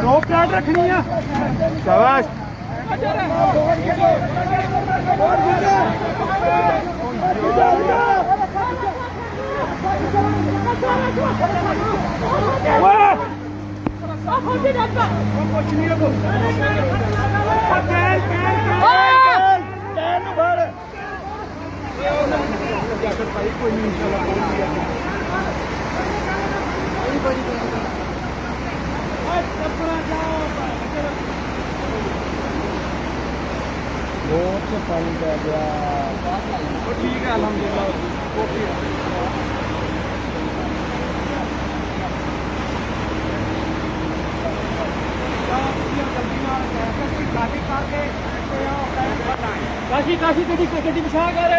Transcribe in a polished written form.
रोक प्लाट रखनी है शाबाश पानी पै गया ठीक है अल्हम्दुलिल्लाह काशी काशी गड्डी पिछा कर